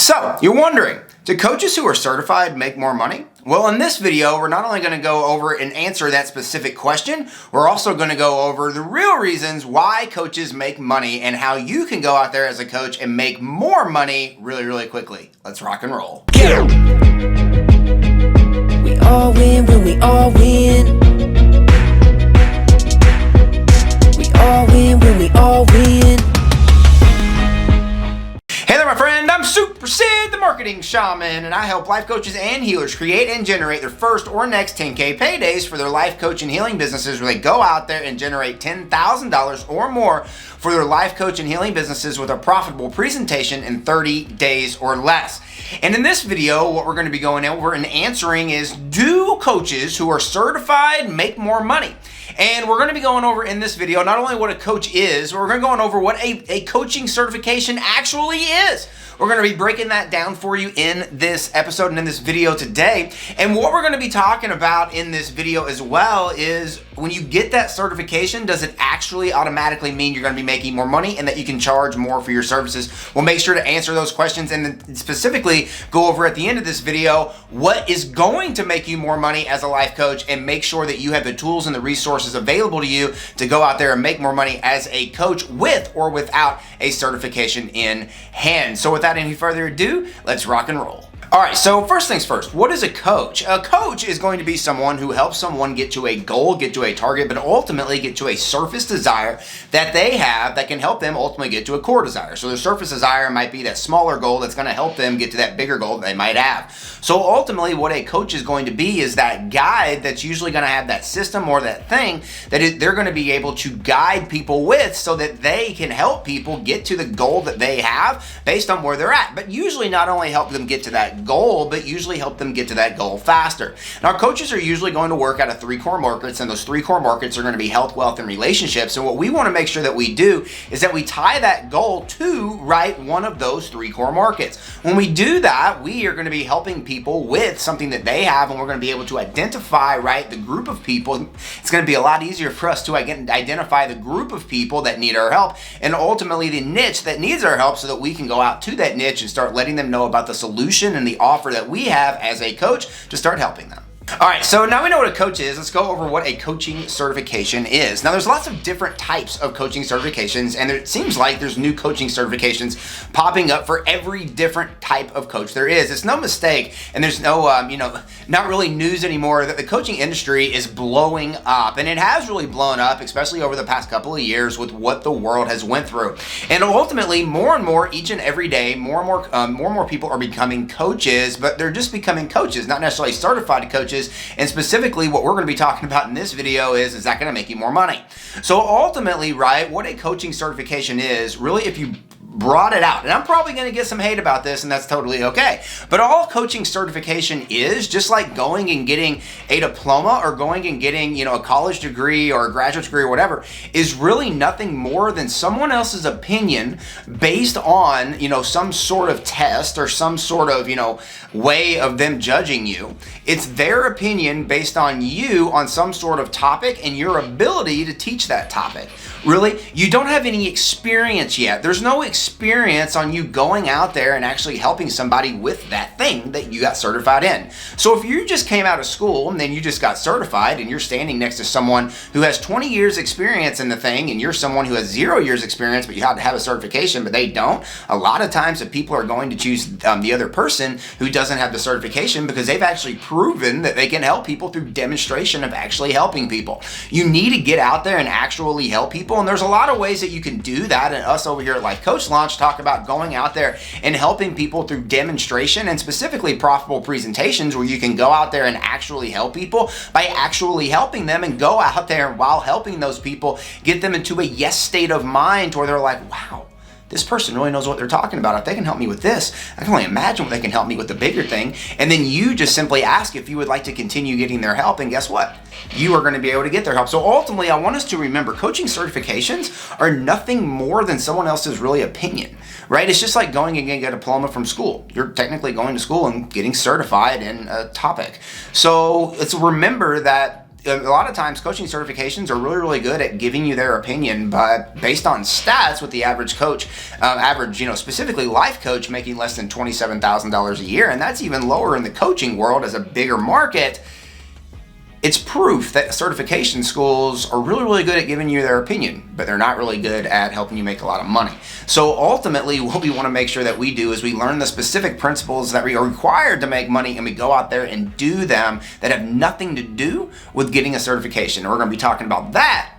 So, you're wondering, do coaches who are certified make more money? Well, in this video, we're not only going to go over and answer that specific question, we're also going to go over the real reasons why coaches make money and how you can go out there as a coach and make more money really, really quickly. Let's rock and roll. We all win when we all win. We all win when we all win. Hey there, my friend. I'm Super Sid, the Marketing Shaman, and I help life coaches and healers create and generate their first or next 10K paydays for their life coach and healing businesses, where they go out there and generate $10,000 or more for their life coach and healing businesses with a profitable presentation in 30 days or less. And in this video, what we're going to be going over and answering is, do coaches who are certified make more money? And we're going to be going over in this video not only what a coach is, but we're going to be going over what a coaching certification actually is. We're going to be breaking that down for you in this episode and in this video today. And what we're going to be talking about in this video as well is, when you get that certification, does it actually automatically mean you're going to be making more money and that you can charge more for your services? We'll make sure to answer those questions and then specifically go over at the end of this video what is going to make you more money as a life coach, and make sure that you have the tools and the resources available to you to go out there and make more money as a coach with or without a certification in hand. So without any further ado, let's rock and roll. All right, so first things first, what is a coach? A coach is going to be someone who helps someone get to a goal, get to a target, but ultimately get to a surface desire that they have that can help them ultimately get to a core desire. So their surface desire might be that smaller goal that's going to help them get to that bigger goal that they might have. So ultimately what a coach is going to be is that guide that's usually going to have that system or that thing that they're going to be able to guide people with, so that they can help people get to the goal that they have based on where they're at. But usually not only help them get to that goal, but usually help them get to that goal faster. Now, coaches are usually going to work out of 3 core markets, and those 3 core markets are going to be health, wealth, and relationships. And what we want to make sure that we do is that we tie that goal to one of those 3 core markets. When we do that, we are going to be helping people with something that they have, and we're going to be able to identify the group of people. It's going to be a lot easier for us to identify the group of people that need our help, and ultimately the niche that needs our help, so that we can go out to that niche and start letting them know about the solution and the offer that we have as a coach to start helping them. All right, so now we know what a coach is. Let's go over what a coaching certification is. Now, there's lots of different types of coaching certifications, and it seems like there's new coaching certifications popping up for every different type of coach there is. It's no mistake, and there's no, not really news anymore, that the coaching industry is blowing up, and it has really blown up, especially over the past couple of years with what the world has went through. And ultimately, more and more, each and every day, more and more people are becoming coaches, but they're just becoming coaches, not necessarily certified coaches. And specifically, what we're going to be talking about in this video is that going to make you more money? So ultimately, what a coaching certification is, really, if you brought it out, and I'm probably going to get some hate about this, and that's totally okay, but all coaching certification is, just like going and getting a diploma or going and getting a college degree or a graduate degree or whatever, is really nothing more than someone else's opinion based on some sort of test or some sort of way of them judging you. It's their opinion based on you on some sort of topic and your ability to teach that topic. Really, you don't have any experience yet. There's no experience on you going out there and actually helping somebody with that thing that you got certified in. So if you just came out of school and then you just got certified, and you're standing next to someone who has 20 years experience in the thing, and you're someone who has 0 years experience, but you have to have a certification, but they don't, a lot of times the people are going to choose the other person who doesn't have the certification, because they've actually proven that they can help people through demonstration of actually helping people. You need to get out there and actually help people. And there's a lot of ways that you can do that, and us over here at Life Coach Launch talk about going out there and helping people through demonstration, and specifically profitable presentations, where you can go out there and actually help people by actually helping them, and go out there and, while helping those people, get them into a yes state of mind, where they're like, wow, this person really knows what they're talking about. If they can help me with this, I can only imagine what they can help me with the bigger thing. And then you just simply ask if you would like to continue getting their help, and guess what? You are going to be able to get their help. So ultimately, I want us to remember, coaching certifications are nothing more than someone else's really opinion, right? It's just like going and getting a diploma from school. You're technically going to school and getting certified in a topic. So let's remember that a lot of times coaching certifications are really, really good at giving you their opinion, but based on stats with the average coach, specifically life coach making less than $27,000 a year, and that's even lower in the coaching world as a bigger market, it's proof that certification schools are really, really good at giving you their opinion, but they're not really good at helping you make a lot of money. So ultimately, what we want to make sure that we do is we learn the specific principles that we are required to make money, and we go out there and do them that have nothing to do with getting a certification. And we're going to be talking about that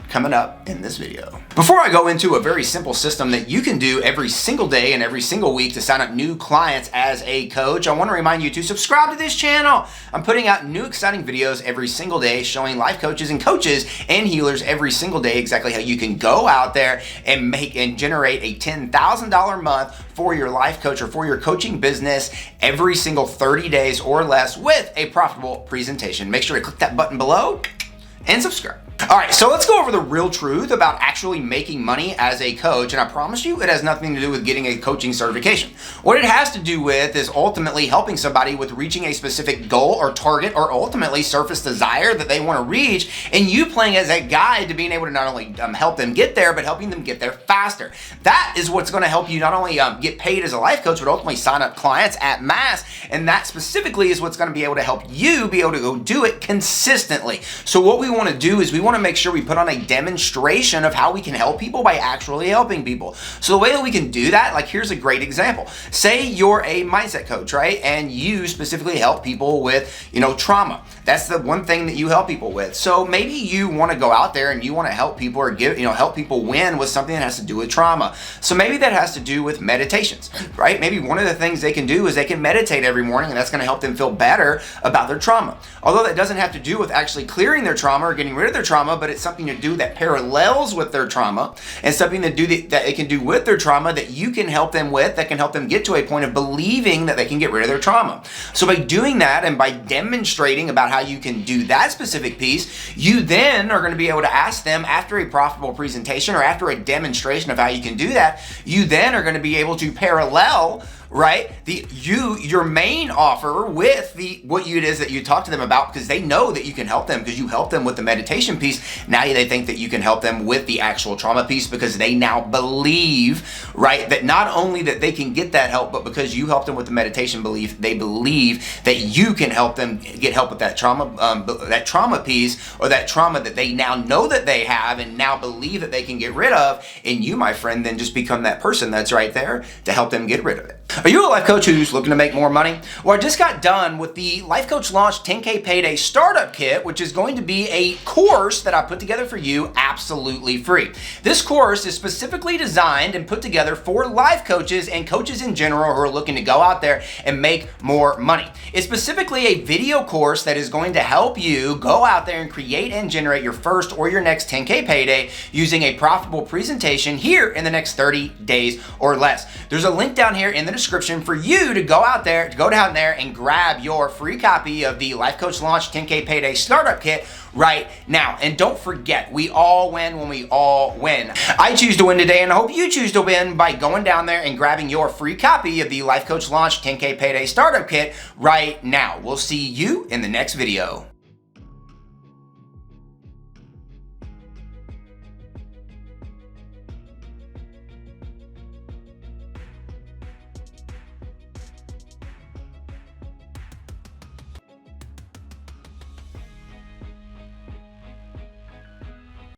coming up in this video. Before I go into a very simple system that you can do every single day and every single week to sign up new clients as a coach, I want to remind you to subscribe to this channel. I'm putting out new exciting videos every single day showing life coaches and coaches and healers every single day exactly how you can go out there and make and generate a $10,000 month for your life coach or for your coaching business every single 30 days or less with a profitable presentation. Make sure to click that button below and subscribe. All right, so let's go over the real truth about actually making money as a coach, and I promise you it has nothing to do with getting a coaching certification. What it has to do with is ultimately helping somebody with reaching a specific goal or target or ultimately surface desire that they want to reach, and you playing as a guide to being able to not only help them get there, but helping them get there faster. That is what's going to help you not only get paid as a life coach, but ultimately sign up clients at mass, and that specifically is what's going to be able to help you be able to go do it consistently. So what we want to do is we want to make sure we put on a demonstration of how we can help people by actually helping people. So the way that we can do that, like here's a great example. Say you're a mindset coach, right? And you specifically help people with, trauma. That's the one thing that you help people with. So maybe you want to go out there and you want to help people or help people win with something that has to do with trauma. So maybe that has to do with meditations, right? Maybe one of the things they can do is they can meditate every morning, and that's going to help them feel better about their trauma. Although that doesn't have to do with actually clearing their trauma or getting rid of their trauma, but it's something to do that parallels with their trauma and something that they can do with their trauma that you can help them with, that can help them get to a point of believing that they can get rid of their trauma. So by doing that and by demonstrating about how you can do that specific piece, you then are going to be able to ask them after a profitable presentation or after a demonstration of how you can do that, you then are going to be able to parallel, right, your main offer with what it is that you talk to them about, because they know that you can help them because you help them with the meditation piece. Now they think that you can help them with the actual trauma piece because they now believe, right, that not only that they can get that help, but because you help them with the meditation belief, they believe that you can help them get help with that trauma piece, or that trauma that they now know that they have and now believe that they can get rid of. And you, my friend, then just become that person that's right there to help them get rid of it. Are you a life coach who's looking to make more money? Well, I just got done with the Life Coach Launch 10K PayDay Startup Kit, which is going to be a course that I put together for you absolutely free. This course is specifically designed and put together for life coaches and coaches in general who are looking to go out there and make more money. It's specifically a video course that is going to help you go out there and create and generate your first or your next 10K payday using a profitable presentation here in the next 30 days or less. There's a link down here in the description for you to go down there and grab your free copy of the Life Coach Launch 10K PayDay Startup Kit right now. And don't forget, we all win when we all win. I choose to win today, and I hope you choose to win by going down there and grabbing your free copy of the Life Coach Launch 10K PayDay Startup Kit right now. We'll see you in the next video.